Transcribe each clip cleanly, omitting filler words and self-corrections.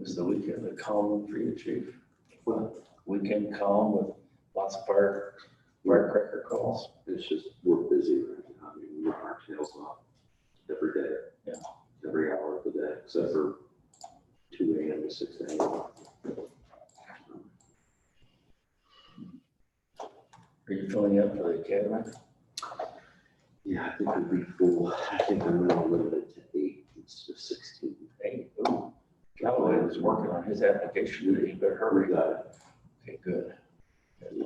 Was the weekend a calm one for you, Chief? Weekend calm with lots of firecracker calls. It's just, we're busy right now. I mean, we work our tails off every day. Yeah. Every hour of the day, except for 2 a.m. to 6 a.m. Are you filling up for the academy? Yeah, I think we'll be full. I think I'm gonna limit it to 8 instead of 16. Hey, ooh, Galloway was working on his application today. You better hurry. We got it. Okay, good. Yeah.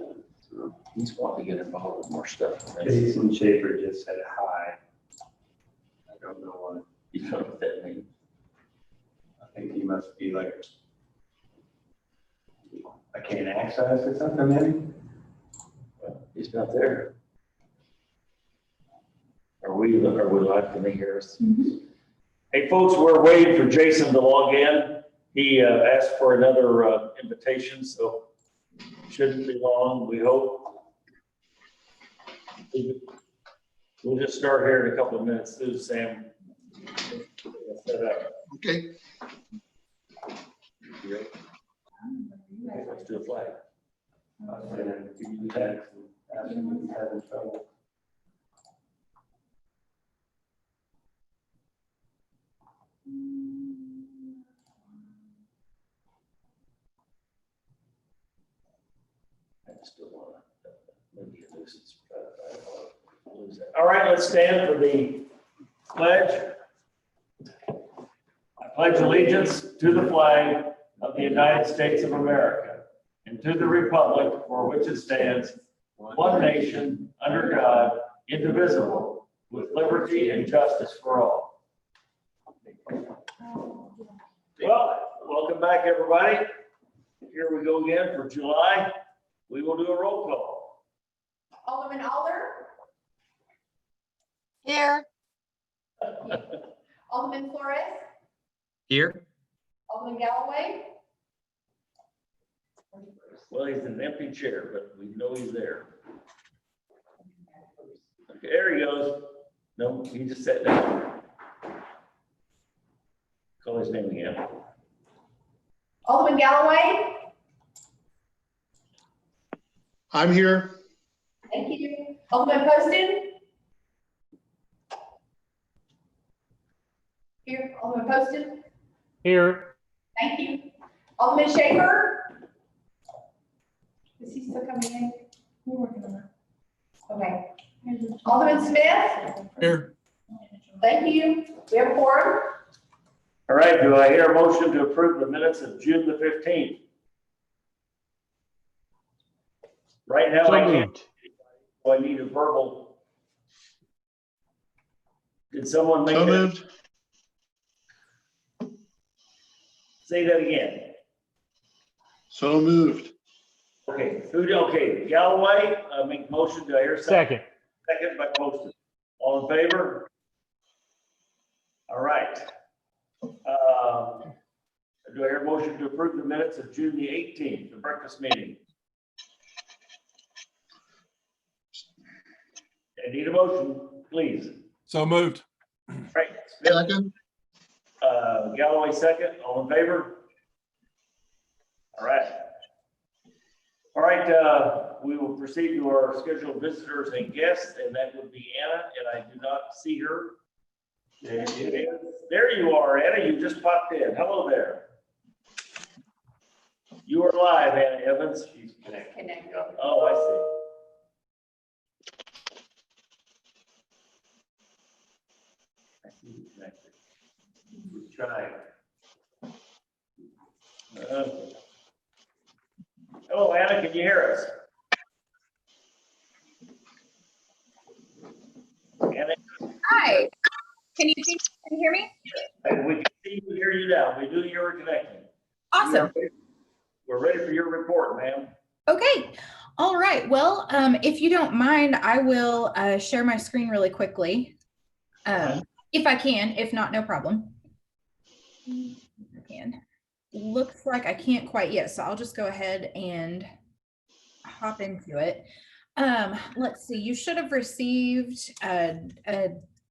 So, He's wanting to get involved with more stuff. Jason Schaefer just said hi. I don't know what. You know what that means? I think he must be like, I can't access or something, maybe? Well, he's not there. Are we live? Can they hear us? Hey, folks, we're waiting for Jason to log in. He asked for another invitation, so shouldn't be long, we hope. We'll just start here in a couple of minutes. This is Sam. Set up. Okay. You ready? Okay, let's do a flag. He's having trouble. I still want to maybe a nuisance. I don't wanna lose that. All right, let's stand for the pledge. I pledge allegiance to the flag of the United States of America and to the republic for which it stands, one nation, under God, indivisible, with liberty and justice for all. Well, welcome back, everybody. Here we go again for July. We will do a roll call. Alderman Alder, Here. Alderman Flores, Here. Alderman Galloway. Well, he's in an empty chair, but we know he's there. Okay, there he goes. No, he just sat down. Call his name again. Alderman Galloway, I'm here. thank you. Alderman Poston. Here, Alderman Poston, Here. thank you. Alderman Schaefer. Is he still coming in? We're working on that. Okay. Alderman Smith, Here. thank you. We have a quorum. All right, do I hear a motion to approve the minutes of June the 15th? Right now, I can't. So I need a verbal. Did someone make So that? moved. Say that again. So moved. Okay, okay, Galloway, make motion, do I hear a second? Second by Poston. All in favor? All right. Do I hear a motion to approve the minutes of June the 18th, the breakfast meeting? I need a motion, please. So moved. Right, Smith, Second. Galloway second, all in favor? All right. All right, we will proceed to our scheduled visitors and guests, and that would be Anna, and I do not see her. There you are, Anna, you just popped in. Hello there. You are live, Anna Evans. She's connected. Oh, I see. I see you connected. We're trying. Hello, Anna, can you hear us? Anna, Hi. Can you hear me? we can see you, hear you now. We knew you were connecting. Awesome. We're ready for your report, ma'am. Okay. All right. Well, if you don't mind, I will share my screen really quickly. If I can. If not, no problem. I can. Looks like I can't quite yet, so I'll just go ahead and hop into it. Let's see. You should have received a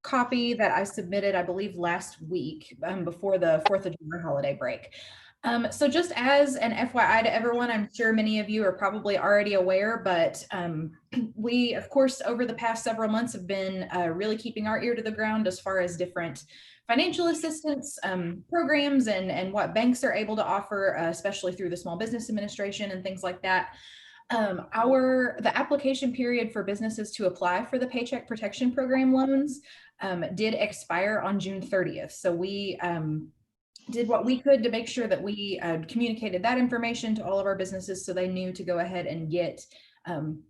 copy that I submitted, I believe, last week before the 4th of July holiday break. So just as an FYI to everyone, I'm sure many of you are probably already aware, but we, of course, over the past several months have been really keeping our ear to the ground as far as different financial assistance programs and what banks are able to offer, especially through the Small Business Administration and things like that. The application period for businesses to apply for the Paycheck Protection Program loans did expire on June 30th. So we did what we could to make sure that we communicated that information to all of our businesses so they knew to go ahead and get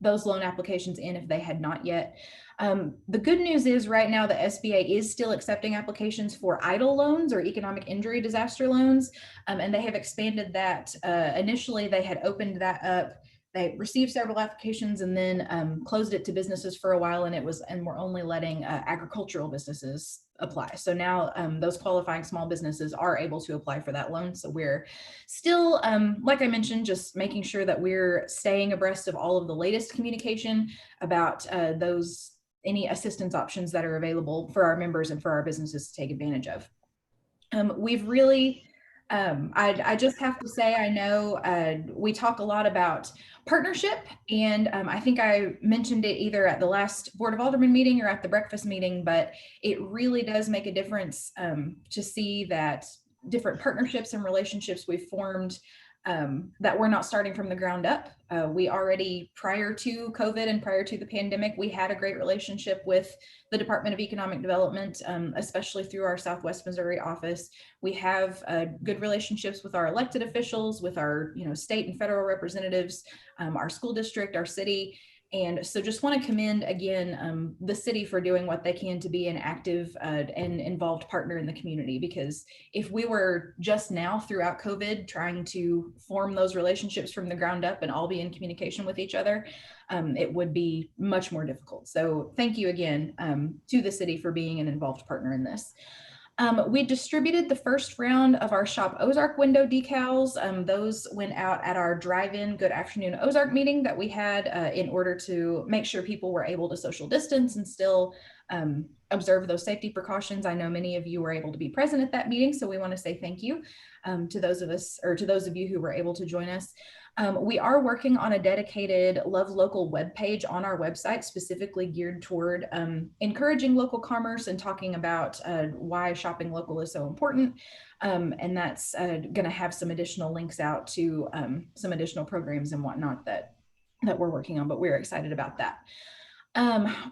those loan applications in if they had not yet. The good news is right now the SBA is still accepting applications for EIDL loans or economic injury disaster loans, and they have expanded that. Initially, they had opened that up. They received several applications and then closed it to businesses for a while, and we're only letting agricultural businesses apply. So now those qualifying small businesses are able to apply for that loan. So we're still, like I mentioned, just making sure that we're staying abreast of all of the latest communication about any assistance options that are available for our members and for our businesses to take advantage of. We've really, I just have to say, I know we talk a lot about partnership, and I think I mentioned it either at the last Board of Alderman meeting or at the breakfast meeting, but it really does make a difference to see that different partnerships and relationships we've formed, that we're not starting from the ground up. We already, prior to COVID and prior to the pandemic, we had a great relationship with the Department of Economic Development, especially through our Southwest Missouri office. We have good relationships with our elected officials, with our state and federal representatives, our school district, our city. And so just want to commend again the city for doing what they can to be an active and involved partner in the community, because if we were just now throughout COVID trying to form those relationships from the ground up and all be in communication with each other, it would be much more difficult. So thank you again to the city for being an involved partner in this. We distributed the first round of our Shop Ozark window decals. Those went out at our drive-in Good Afternoon Ozark meeting that we had in order to make sure people were able to social distance and still observe those safety precautions. I know many of you were able to be present at that meeting, so we want to say thank you to those of you who were able to join us. We are working on a dedicated Love Local webpage on our website, specifically geared toward encouraging local commerce and talking about why shopping local is so important. And that's going to have some additional links out to some additional programs and whatnot that we're working on, but we're excited about that.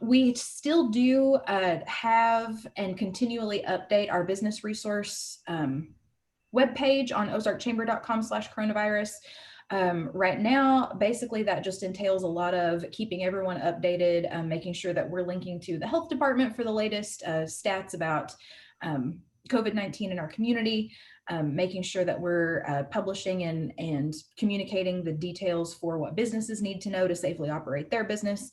We still do have and continually update our business resource webpage on ozarkchamber.com/coronavirus. Right now, basically that just entails a lot of keeping everyone updated, making sure that we're linking to the health department for the latest stats about COVID-19 in our community, making sure that we're publishing and communicating the details for what businesses need to know to safely operate their business.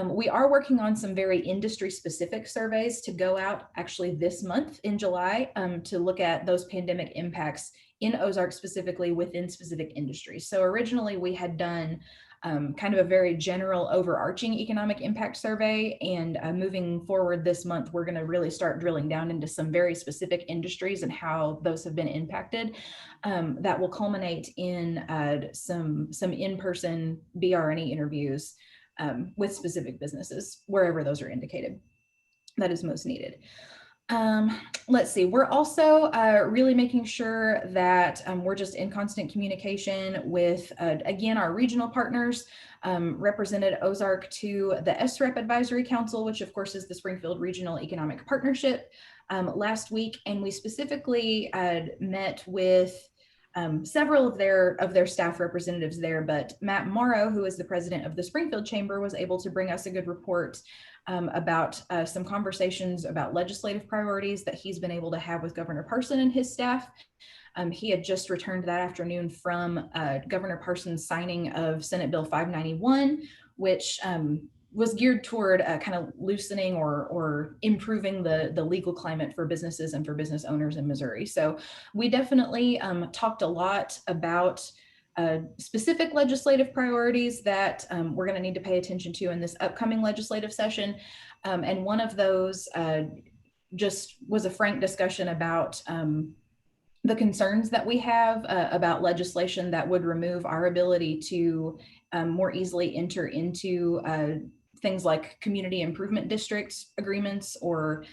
We are working on some very industry specific surveys to go out actually this month in July to look at those pandemic impacts in Ozark, specifically within specific industries. So originally we had done kind of a very general overarching economic impact survey, and moving forward this month, we're going to really start drilling down into some very specific industries and how those have been impacted. That will culminate in some in-person BR&E interviews with specific businesses, wherever those are indicated that is most needed. Let's see, we're also really making sure that we're just in constant communication with, again, our regional partners, represented Ozark to the SREP Advisory Council, which of course is the Springfield Regional Economic Partnership, last week. And we specifically met with several of their staff representatives there, but Matt Morrow, who is the president of the Springfield Chamber, was able to bring us a good report about some conversations about legislative priorities that he's been able to have with Governor Parson and his staff. He had just returned that afternoon from Governor Parson's signing of Senate Bill 591, which was geared toward kind of loosening or improving the legal climate for businesses and for business owners in Missouri. So we definitely talked a lot about specific legislative priorities that we're going to need to pay attention to in this upcoming legislative session. And one of those just was a frank discussion about the concerns that we have about legislation that would remove our ability to more easily enter into things like community improvement districts agreements or,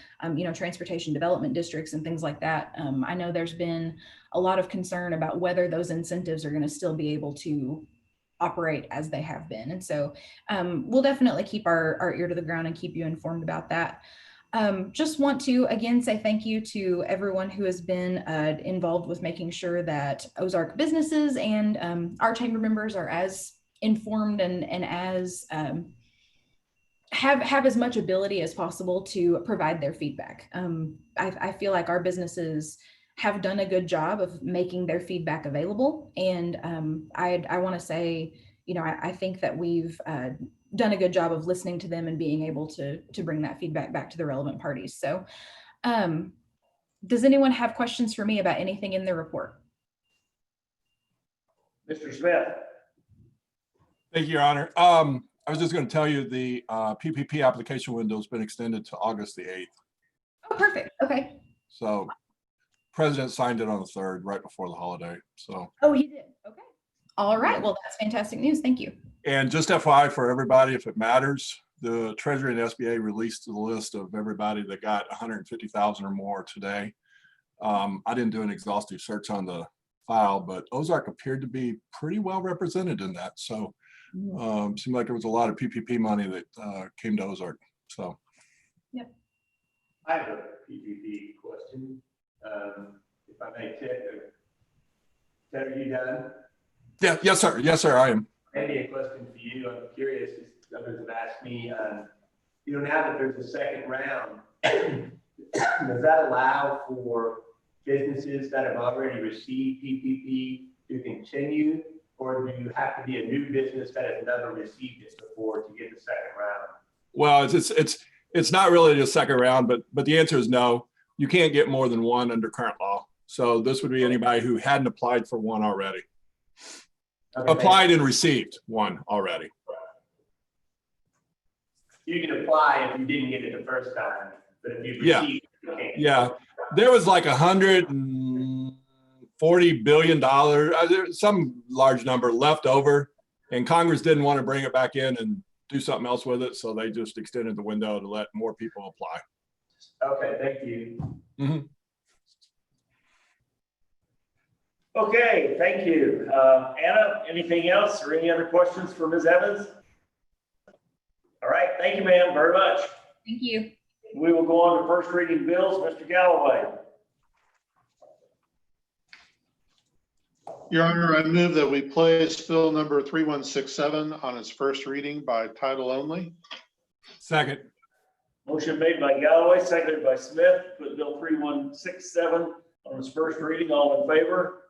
transportation development districts and things like that. I know there's been a lot of concern about whether those incentives are going to still be able to operate as they have been. And so we'll definitely keep our ear to the ground and keep you informed about that. Just want to again say thank you to everyone who has been involved with making sure that Ozark businesses and our chamber members are as informed and as have as much ability as possible to provide their feedback. I feel like our businesses have done a good job of making their feedback available. And I want to say, I think that we've done a good job of listening to them and being able to bring that feedback back to the relevant parties. So does anyone have questions for me about anything in the report? Mr. Smith? Thank you, Your Honor. I was just going to tell you the PPP application window has been extended to August the 8th. Oh, perfect. Okay. So President signed it on the 3rd, right before the holiday. So. Oh, he did. Okay. All right. Well, that's fantastic news. Thank you. And just FYI for everybody, if it matters, the Treasury and SBA released the list of everybody that got 150,000 or more today. I didn't do an exhaustive search on the file, but Ozark appeared to be pretty well represented in that. So seemed like there was a lot of PPP money that came to Ozark. So. Yep. I have a PPP question. If I may, Ted, are you done? Yeah, yes, sir. Yes, sir, I am. Maybe a question for you. I'm curious, as others have asked me, now that there's a second round, does that allow for businesses that have already received PPP to continue, or do you have to be a new business that has never received it before to get the second round? Well, it's not really a second round, but the answer is no. You can't get more than one under current law. So this would be anybody who hadn't applied for one already. Okay, Applied and received one already. you can apply if you didn't get it the first time, but if you Yeah. received it, you can't. Yeah, there was like $140 billion, some large number left over, and Congress didn't want to bring it back in and do something else with it, so they just extended the window to let more people apply. Okay, thank you. Mhm. Okay, thank you. Anna, anything else or any other questions for Ms. Evans? All right, thank you, ma'am, very much. Thank you. We will go on to first reading bills. Mr. Galloway. Your Honor, I move that we place bill number 3167 on its first reading by title only. Second. Motion made by Galloway, seconded by Smith, put bill 3167 on its first reading. All in favor?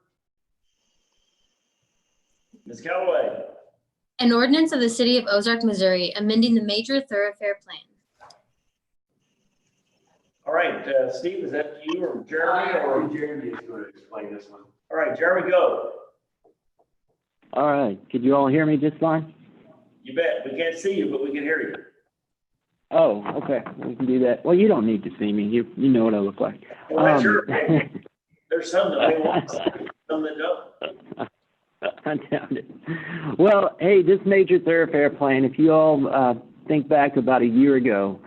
Ms. Galloway. An ordinance of the City of Ozark, Missouri, amending the major thoroughfare plan. All right, Steve, is that you or Jeremy or? Jeremy is going to explain this one. All right, Jeremy, go. All right, could you all hear me just fine? You bet. We can't see you, but we can hear you. Oh, okay, we can do that. Well, you don't need to see me. You know what I look like. Well, that's your opinion. There's some that they want to see, some that don't. I doubt it. Well, hey, this major thoroughfare plan, if you all think back about a year ago,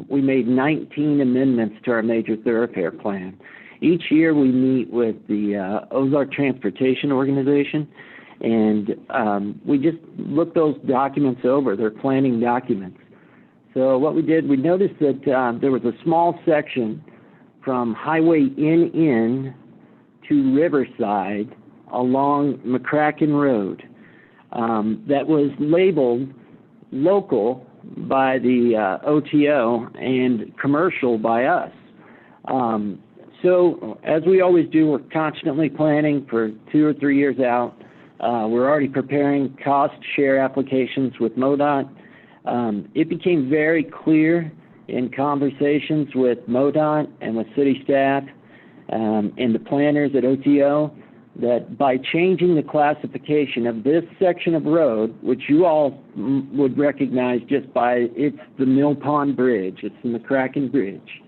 we made 19 amendments to our major thoroughfare plan. Each year we meet with the Ozark Transportation Organization, and we just look those documents over. They're planning documents. So what we did, we noticed that there was a small section from Highway in to Riverside along McCracken Road that was labeled local by the OTO and commercial by us. So as we always do, we're constantly planning for 2 or 3 years out. We're already preparing cost share applications with MoDOT. It became very clear in conversations with MoDOT and with city staff and the planners at OTO that by changing the classification of this section of road, which you all would recognize just by, it's the Mill Pond Bridge, it's the McCracken Bridge.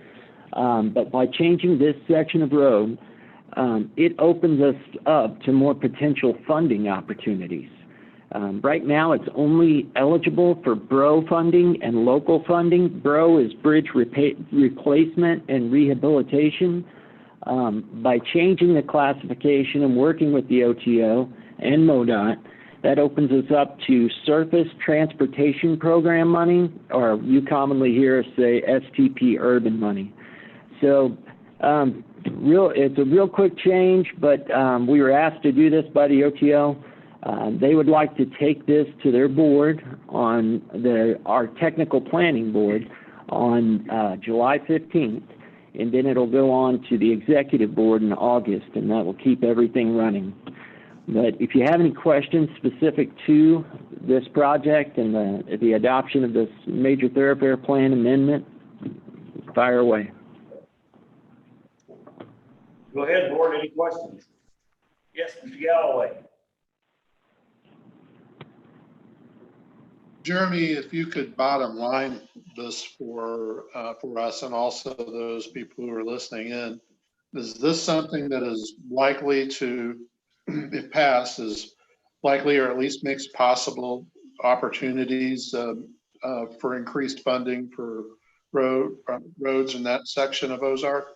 But by changing this section of road, it opens us up to more potential funding opportunities. Right now, it's only eligible for BRO funding and local funding. BRO is bridge replacement and rehabilitation. By changing the classification and working with the OTO and MoDOT, that opens us up to Surface Transportation Program money, or you commonly hear us say STP urban money. So it's a real quick change, but we were asked to do this by the OTO. They would like to take this to their board on our technical planning board on July 15th, and then it'll go on to the executive board in August, and that will keep everything running. But if you have any questions specific to this project and the adoption of this major thoroughfare plan amendment, fire away. Go ahead, board, any questions? Yes, Mr. Galloway. Jeremy, if you could bottom line this for us and also those people who are listening in, is this something that is likely to, if passed, is likely or at least makes possible opportunities for increased funding for roads in that section of Ozark?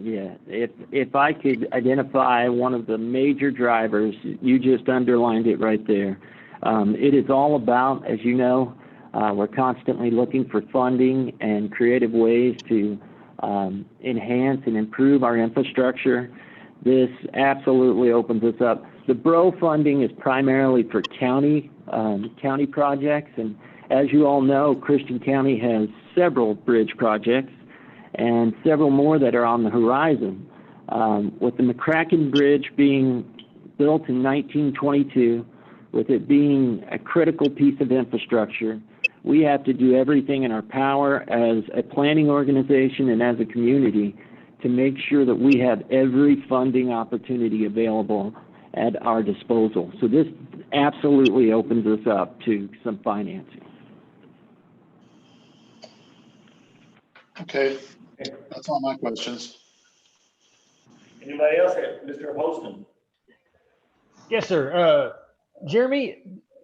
Yeah, if I could identify one of the major drivers, you just underlined it right there. It is all about, as you know, we're constantly looking for funding and creative ways to enhance and improve our infrastructure. This absolutely opens us up. The BRO funding is primarily for county projects, and as you all know, Christian County has several bridge projects and several more that are on the horizon. With the McCracken Bridge being built in 1922, with it being a critical piece of infrastructure, we have to do everything in our power as a planning organization and as a community to make sure that we have every funding opportunity available at our disposal. So this absolutely opens us up to some financing. Okay, that's all my questions. Anybody else? Mr. Poston? Yes, sir. Jeremy,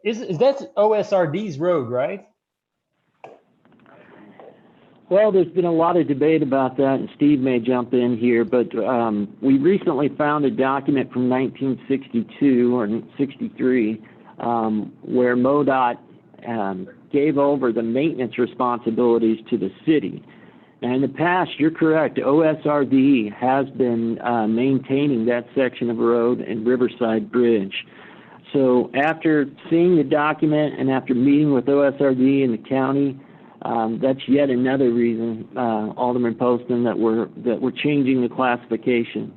is that OSRD's road, right? Well, there's been a lot of debate about that, and Steve may jump in here, but we recently found a document from 1962 or 63 where MoDOT gave over the maintenance responsibilities to the city. And in the past, you're correct, OSRD has been maintaining that section of road and Riverside Bridge. So after seeing the document and after meeting with OSRD and the county, that's yet another reason, Alderman Poston, that we're changing the classification.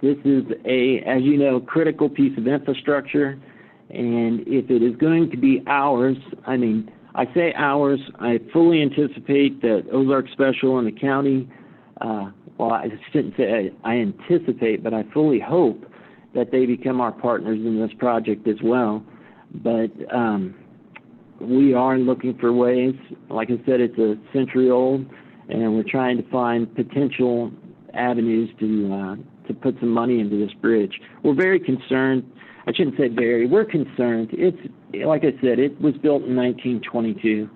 This is as you know, critical piece of infrastructure, and if it is going to be ours, I say ours, I fully anticipate that Ozark Special and the county, well, I shouldn't say I anticipate, but I fully hope that they become our partners in this project as well. But we are looking for ways. Like I said, it's a century old, and we're trying to find potential avenues to put some money into this bridge. We're very concerned. I shouldn't say very. We're concerned. It's like I said, it was built in 1922.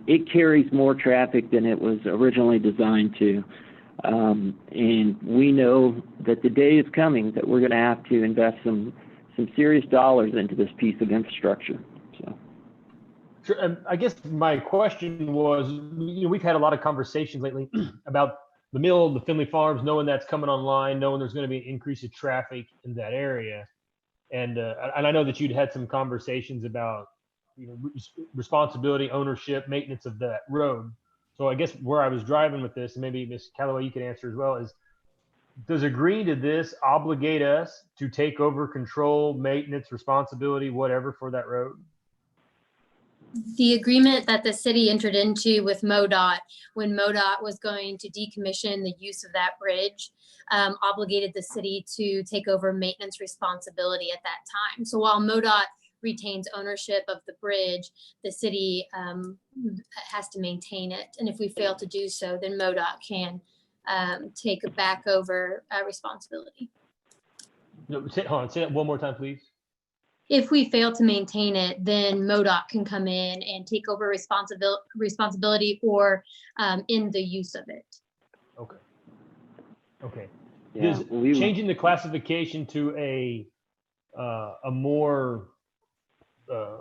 It carries more traffic than it was originally designed to. And we know that the day is coming that we're going to have to invest some serious dollars into this piece of infrastructure. So. Sure. And I guess my question was, we've had a lot of conversations lately about the mill, the Finley Farms, knowing that's coming online, knowing there's going to be an increase of traffic in that area. And I know that you'd had some conversations about, responsibility, ownership, maintenance of that road. So I guess where I was driving with this, and maybe Ms. Calloway, you can answer as well, is does agreeing to this obligate us to take over control, maintenance, responsibility, whatever for that road? The agreement that the city entered into with MoDOT when MoDOT was going to decommission the use of that bridge obligated the city to take over maintenance responsibility at that time. So while MoDOT retains ownership of the bridge, the city has to maintain it. And if we fail to do so, then MoDOT can take back over responsibility. No, hold on, say that one more time, please. If we fail to maintain it, then MoDOT can come in and take over responsibility or in the use of it. Okay. Okay. Yeah, Does changing the classification to a more, I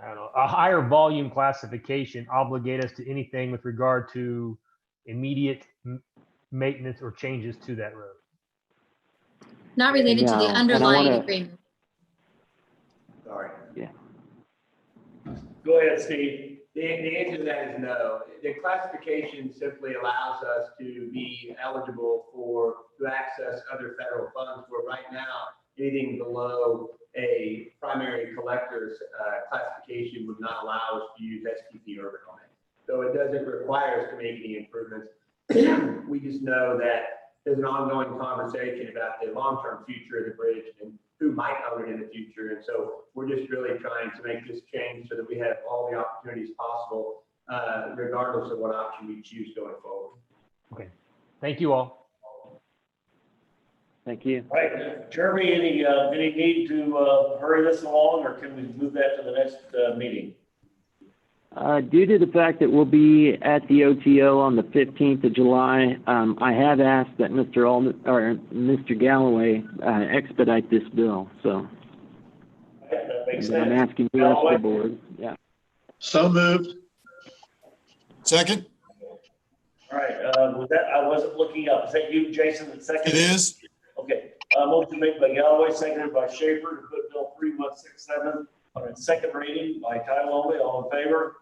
don't know, a higher volume classification obligate us to anything with regard to immediate maintenance or changes to that road? Not related to the No, and I underlying wanna- agreement. Sorry. Yeah. Go ahead, Steve. The answer to that is no. The classification simply allows us to be eligible to access other federal funds, where right now, anything below a primary collector's classification would not allow us to use STP urban on it. So it doesn't require us to make any improvements. We just know that there's an ongoing conversation about the long-term future of the bridge and who might own it in the future. And so we're just really trying to make this change so that we have all the opportunities possible, regardless of what option we choose going forward. Okay. Thank you all. Thank you. All right, Jeremy, any need to hurry this along, or can we move that to the next meeting? Due to the fact that we'll be at the OTO on the 15th of July, I have asked that Mr. Galloway expedite this bill. So That makes I'm sense. asking the rest of the board. Yeah. So moved. Second, All right, with that, I wasn't looking up. Is that you, Jason, that seconded? it is. Okay, motion made by Galloway, seconded by Schaefer to put Bill 3167 on its second reading by title only. All in favor?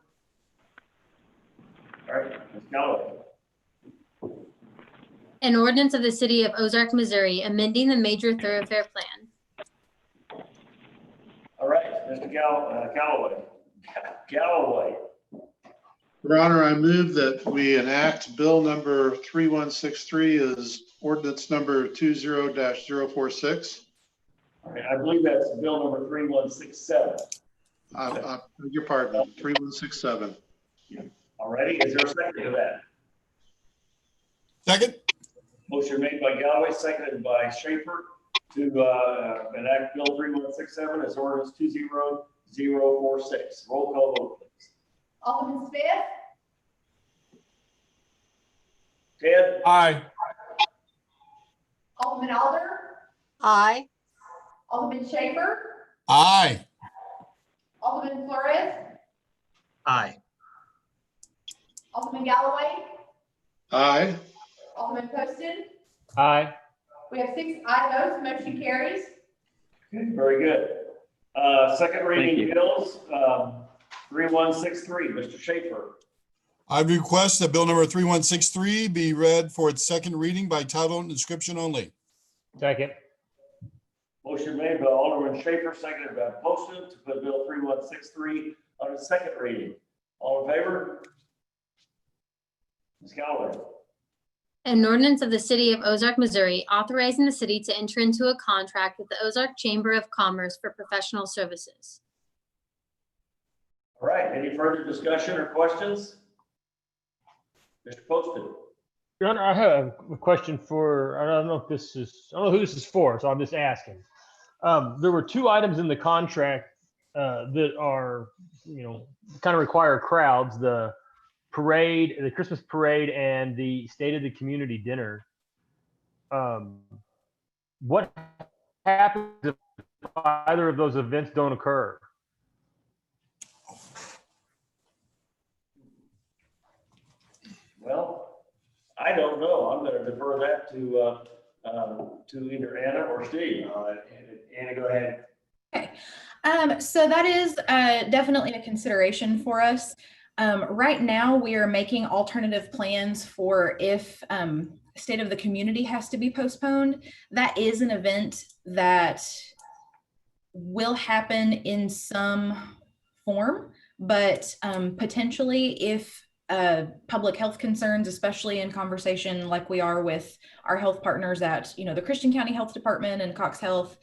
All right, Ms. Galloway. An ordinance of the city of Ozark, Missouri, amending the major thoroughfare plan. All right, Mr. Galloway. Galloway. Your Honor, I move that we enact Bill number 3163 as ordinance number 20-046. All right, I believe that's bill number 3167. I beg your pardon, 3167. All righty, is there a second to that? Second, Motion made by Galloway, seconded by Schaefer to enact Bill 3167 as ordinance 20-046. Roll call vote, please. Alderman Smith, Ted? aye. Alderman Alder, Aye. Alderman Schaefer, Aye. Alderman Flores, Aye. Alderman Galloway, Aye. Alderman Poston. Aye. We have 6 aye votes, motion carries. Okay, very good. Second Thank reading you. bills, 3163, Mr. Schaefer. I request that bill number 3163 be read for its second reading by title and description only. Second. Motion made by Alderman Schaefer, seconded by Poston to put Bill 3163 on its second reading. All in favor? Ms. Galloway. An ordinance of the city of Ozark, Missouri, authorizing the city to enter into a contract with the Ozark Chamber of Commerce for professional services. All right, any further discussion or questions? Mr. Poston. Your Honor, I have a question for, I don't know who this is for, so I'm just asking. There were 2 items in the contract that are, kind of require crowds, the parade, the Christmas parade, and the State of the Community dinner. What happens if either of those events don't occur? Well, I don't know. I'm going to defer that to either Anna or Steve. Anna, go ahead. So that is definitely a consideration for us. Right now, we are making alternative plans for if State of the Community has to be postponed. That is an event that will happen in some form, but potentially if public health concerns, especially in conversation like we are with our health partners at, the Christian County Health Department and Cox Health,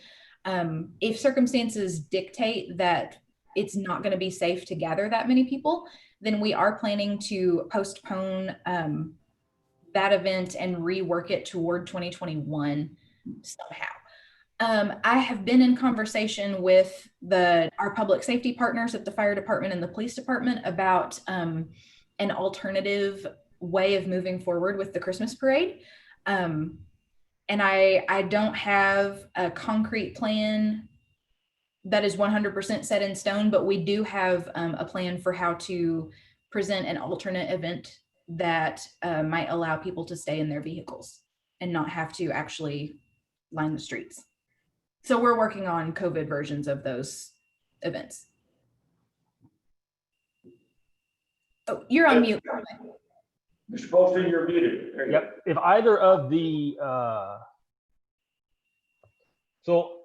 if circumstances dictate that it's not going to be safe to gather that many people, then we are planning to postpone that event and rework it toward 2021 somehow. I have been in conversation with our public safety partners at the fire department and the police department about an alternative way of moving forward with the Christmas parade. And I don't have a concrete plan that is 100% set in stone, but we do have a plan for how to present an alternate event that might allow people to stay in their vehicles and not have to actually line the streets. So we're working on COVID versions of those events. Oh, you're on mute. Mr. Poston, you're muted. There you go. Yep. If either of the, so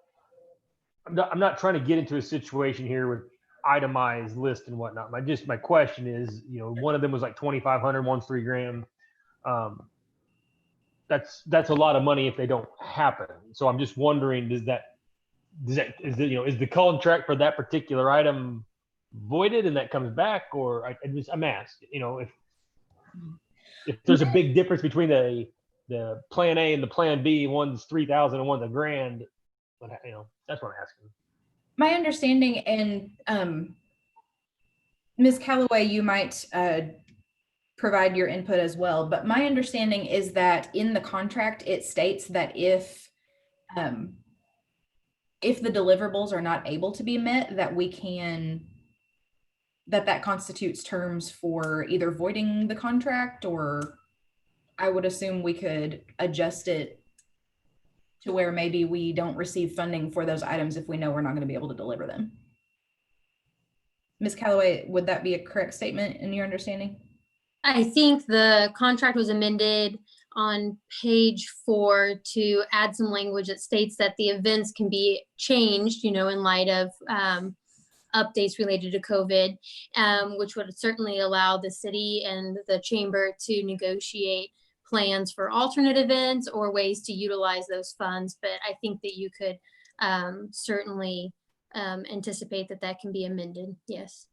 I'm not trying to get into a situation here with itemized list and whatnot. My question is, one of them was like 2,500, one's $3,000. That's a lot of money if they don't happen. So I'm just wondering, is the contract for that particular item voided and that comes back, or I'm asked, if there's a big difference between the plan A and the plan B, one's 3,000 and one's $1,000, that's what I'm asking. My understanding, and Ms. Calloway, you might provide your input as well, but my understanding is that in the contract, it states that if the deliverables are not able to be met, that constitutes terms for either voiding the contract, or I would assume we could adjust it to where maybe we don't receive funding for those items if we know we're not going to be able to deliver them. Ms. Calloway, would that be a correct statement in your understanding? I think the contract was amended on page 4 to add some language that states that the events can be changed, in light of updates related to COVID, which would certainly allow the city and the chamber to negotiate plans for alternate events or ways to utilize those funds. But I think that you could certainly anticipate that can be amended. Yes.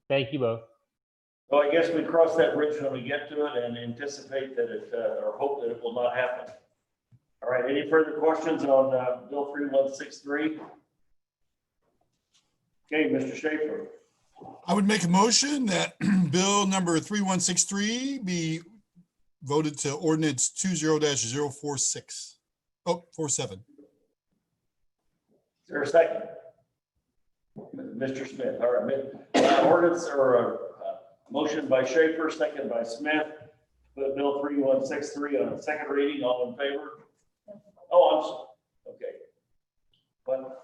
Thank you both. So I guess we cross that bridge when we get to it and anticipate that or hope that it will not happen. All right, any further questions on Bill 3163? Okay, Mr. Schaefer. I would make a motion that Bill number 3163 be voted to ordinance 20-046. Oh, 47. Is there a second? Mr. Smith. All right, ordinance or motion by Schaefer, second by Smith. Put Bill 3163 on its second reading. All in favor? Oh, I'm sorry. Okay. What?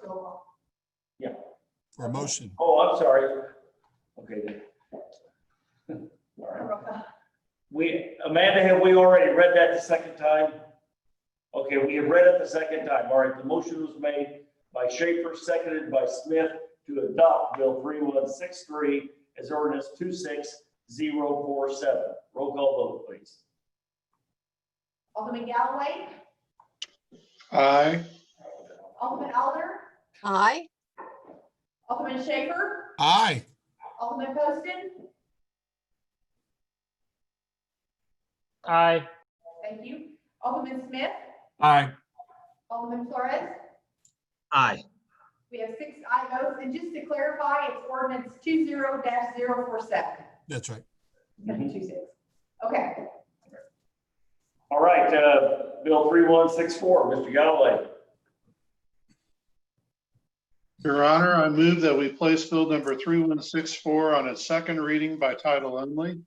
Yeah. For a motion. Oh, I'm sorry. Okay. All right. Amanda, have we already read that the second time? Okay, we have read it the second time. All right, the motion was made by Schaefer, seconded by Smith to adopt Bill 3163 as ordinance 26047. Roll call vote, please. Alderman Galloway, Aye. Alderman Alder, Aye. Alderman Schaefer, Aye. Alderman Poston. Aye. Thank you. Alderman Smith, Aye. Alderman Flores. Aye. We have 6 aye votes, and just to clarify, it's ordinance 20-047. That's right. It's gonna be 26. Okay. All right, Bill 3164, Mr. Galloway. Your Honor, I move that we place Bill number 3164 on its second reading by title only.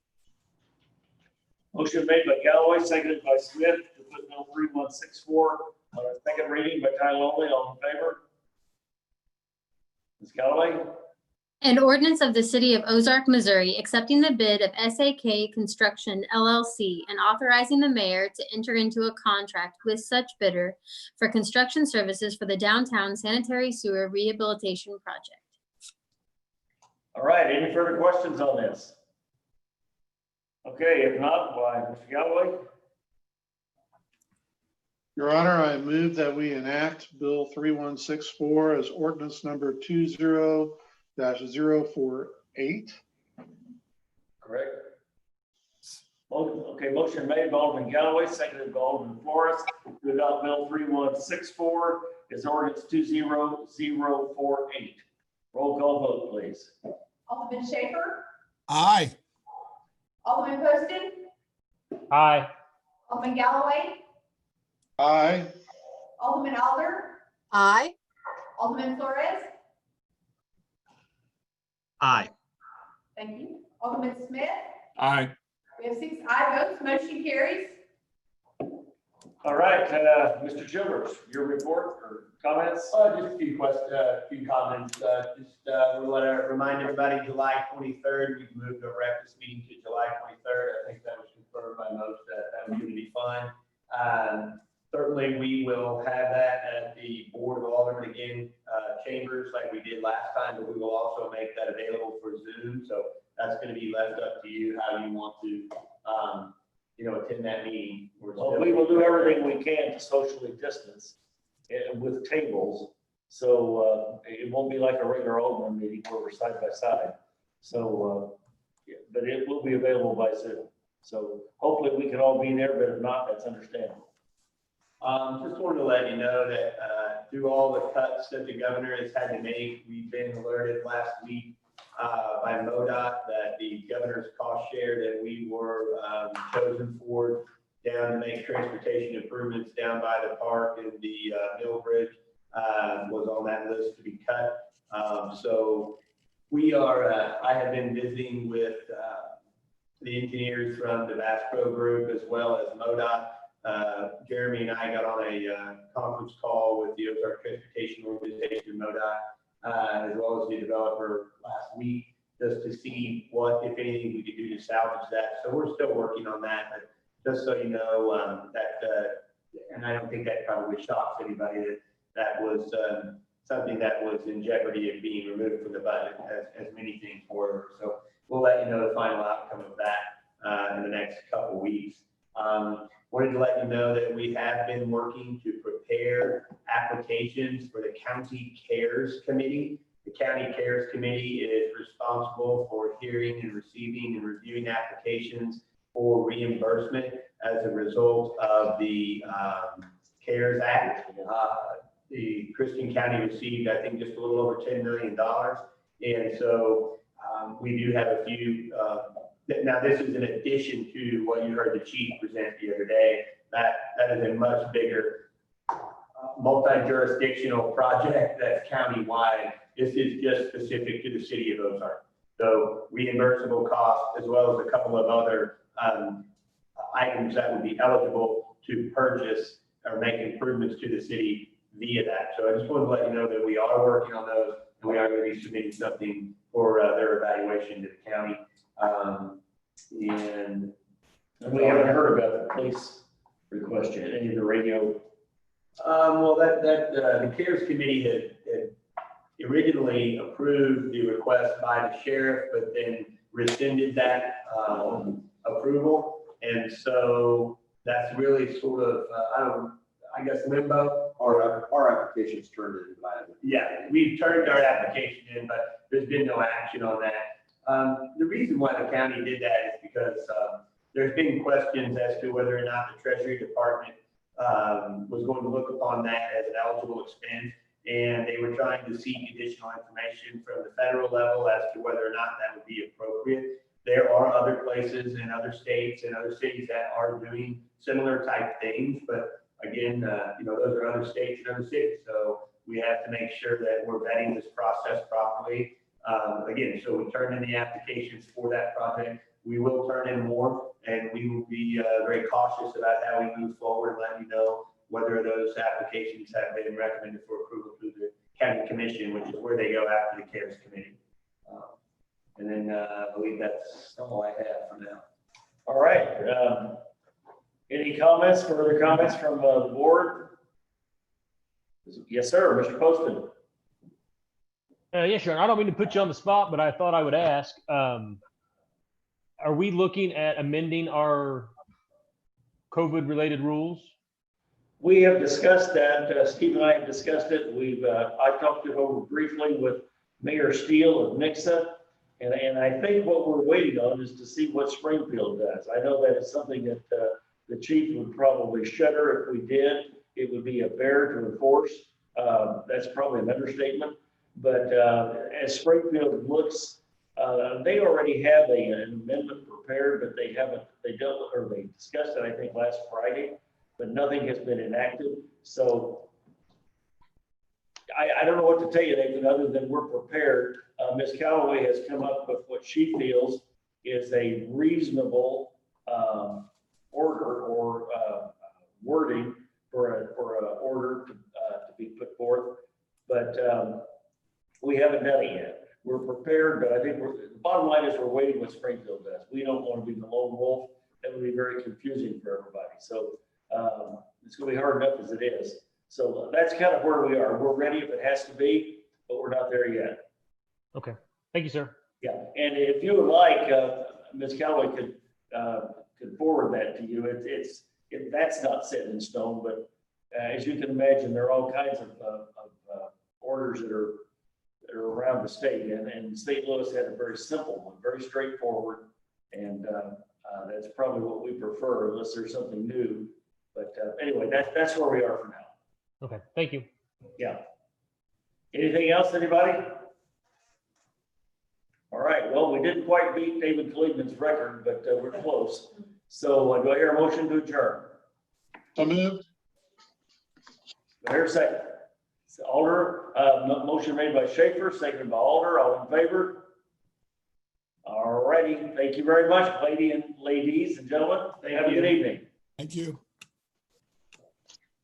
Motion made by Galloway, seconded by Smith to put Bill 3164 on its second reading by title only. All in favor? Ms. Galloway? An ordinance of the City of Ozark, Missouri, accepting the bid of SAK Construction LLC and authorizing the mayor to enter into a contract with such bidder for construction services for the downtown sanitary sewer rehabilitation project. All right, any further questions on this? Okay, if not, why, Mr. Galloway? Your Honor, I move that we enact Bill 3164 as ordinance number 20-048. Correct. Okay, motion made by Alderman Galloway, seconded by Alderman Flores to adopt Bill 3164 as ordinance 20048. Roll call vote, please. Alderman Schaefer, Aye. Alderman Poston, Aye. Alderman Galloway, Aye. Alderman Alder, Aye. Alderman Flores. Aye. Thank you. Alderman Smith. Aye. We have 6 aye votes. Motion carries. All right, Mr. Childers, your report or comments? Just a few questions, few comments. We want to remind everybody, July 23rd, we've moved our breakfast meeting to July 23rd. I think that was confirmed by most that was going to be fun. Certainly, we will have that at the Board of Alderman again, chambers like we did last time, but we will also make that available for Zoom. So that's going to be left up to you how you want to, attend that meeting. Well, we will do everything we can to socially distance with tables. So it won't be like a regular Alderman meeting where we're side by side. So, but it will be available by Zoom. So hopefully we can all be there, but if not, that's understandable. Just wanted to let you know that through all the cuts that the governor has had to make, we've been alerted last week by MoDOT that the governor's cost share that we were chosen for down to make transportation improvements down by the park and the Mill Bridge was on that list to be cut. So we are, I have been visiting with the engineers from the Bass Pro Group as well as MoDOT. Jeremy and I got on a conference call with the Ozark Transportation Organization, MoDOT, as well as the developer last week, just to see what, if anything, we could do to salvage that. So we're still working on that, but just so you know, and I don't think that probably shocks anybody, that was something that was in jeopardy of being removed from the budget, as many things were. So we'll let you know the final outcome of that in the next couple of weeks. Wanted to let you know that we have been working to prepare applications for the County Cares Committee. The County Cares Committee is responsible for hearing and receiving and reviewing applications for reimbursement as a result of the CARES Act. The Christian County received, I think, just a little over $10 million. And so we do have a few, now this is in addition to what you heard the chief present the other day. That is a much bigger multi-jurisdictional project that's county-wide. This is just specific to the city of Ozark. So reimbursable costs, as well as a couple of other items that would be eligible to purchase or make improvements to the city via that. So I just wanted to let you know that we are working on those, and we are going to be submitting something for their evaluation to the county. And we haven't heard about the police request yet, any of the radio. Well, the CARES Committee had originally approved the request by the sheriff, but then rescinded that approval. And so that's really sort of, I guess limbo. Our application's turned in by. Yeah, we've turned our application in, but there's been no action on that. The reason why the county did that is because there's been questions as to whether or not the Treasury Department was going to look upon that as an eligible expense. And they were trying to seek additional information from the federal level as to whether or not that would be appropriate. There are other places in other states and other cities that are doing similar type things, but again, those are other states and other cities. So we have to make sure that we're vetting this process properly. Again, so we turned in the applications for that project. We will turn in more, and we will be very cautious about how we move forward and let you know whether those applications have been recommended for approval through the county commission, which is where they go after the CARES Committee. And then I believe that's all I have for now. All right. Any comments, further comments from the board? Yes, sir, Mr. Poston. Yeah, sure. I don't mean to put you on the spot, but I thought I would ask, are we looking at amending our COVID-related rules? We have discussed that. Steve and I have discussed it. I talked it over briefly with Mayor Steele of Nixa, And I think what we're waiting on is to see what Springfield does. I know that is something that the chief would probably shudder if we did. It would be a bear to enforce. That's probably an understatement. But as Springfield looks, they already have an amendment prepared, but they discussed it, I think, last Friday, but nothing has been enacted. So I don't know what to tell you, Nathan, other than we're prepared. Ms. Callaway has come up with what she feels is a reasonable order or wording for an order to be put forth. But we haven't done it yet. We're prepared, but I think the bottom line is we're waiting what Springfield does. We don't want to be the lone wolf. That would be very confusing for everybody. So it's going to be hard enough as it is. So that's kind of where we are. We're ready if it has to be, but we're not there yet. Okay. Thank you, sir. Yeah, and if you would like, Ms. Callaway could forward that to you. That's not set in stone, but as you can imagine, there are all kinds of orders that are around the state, and St. Louis had a very simple one, very straightforward, and that's probably what we prefer unless there's something new. But anyway, that's where we are for now. Okay. Thank you. Yeah. Anything else, anybody? All right, well, we didn't quite beat David Kligman's record, but we're close. So do I hear a motion to adjourn? So moved. Do I hear a second? So Alder, motion made by Schaefer, seconded by Alder, all in favor? All righty, thank you very much, ladies and gentlemen. Have a good evening. Thank you.